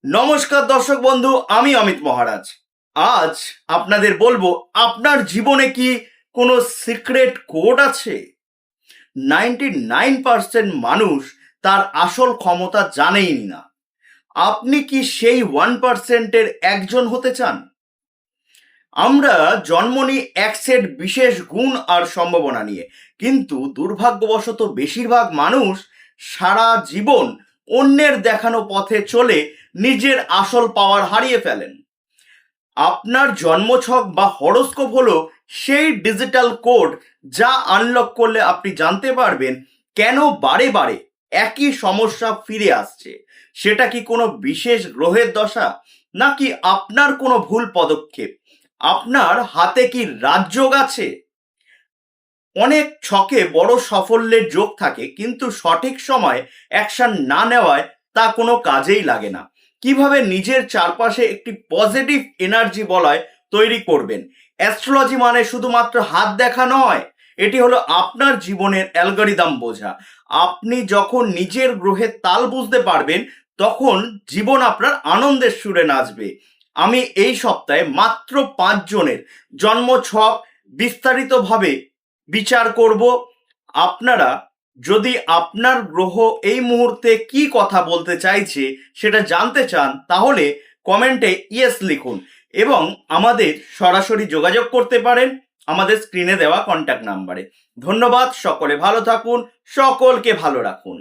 নমস্কার দর্শক বন্ধু, আমি অমিত মহারাজ। আজ আপনাদের বলবো, আপনার জীবনে কি কোনো সিক্রেট কোড আছে? 99% মানুষ তার আসল ক্ষমতা জানেই না। আপনি কি সেই 1%-এর একজন হতে চান? আমরা জন্ম নিই এক সেট বিশেষ গুণ আর সম্ভাবনা নিয়ে, কিন্তু দুর্ভাগ্যবশত বেশিরভাগ মানুষ সারা জীবন অন্যের দেখানো পথে চলে নিজের আসল পাওয়ার হারিয়ে ফেলেন। আপনার জন্মছক বা হরোস্কোপ হলো সেই ডিজিটাল কোড যা আনলক করলে আপনি জানতে পারবেন কেন বারে বারে একই সমস্যা ফিরে আসছে। সেটা কি কোনো বিশেষ গ্রহের দশা, নাকি আপনার কোনো ভুল পদক্ষেপ? আপনার হাতে কি রাজযোগ আছে? অনেক ছকে বড় সাফল্যের যোগ থাকে, কিন্তু সঠিক সময় অ্যাকশন না নেওয়ায় তা কোনো কাজেই লাগে না। কিভাবে নিজের চারপাশে একটি পজিটিভ এনার্জি বলয় তৈরি করবেন? অ্যাস্ট্রোলজি মানে শুধুমাত্র হাত দেখা নয়, এটি হলো আপনার জীবনের অ্যালগরিদম বোঝা। আপনি যখন নিজের গ্রহের তাল বুঝতে পারবেন, তখন জীবন আপনার আনন্দের সুরে নাচবে। আমি এই সপ্তাহে মাত্র 5 জনের জন্ম ছক বিস্তারিতভাবে বিচার করব। আপনারা যদি আপনার গ্রহ এই মুহূর্তে কি কথা বলতে চাইছে সেটা জানতে চান, তাহলে কমেন্টে ইয়েস লিখুন এবং আমাদের সরাসরি যোগাযোগ করতে পারেন আমাদের স্ক্রিনে দেওয়া কন্ট্যাক্ট নাম্বারে। ধন্যবাদ, সকলে ভালো থাকুন, সকলকে ভালো রাখুন।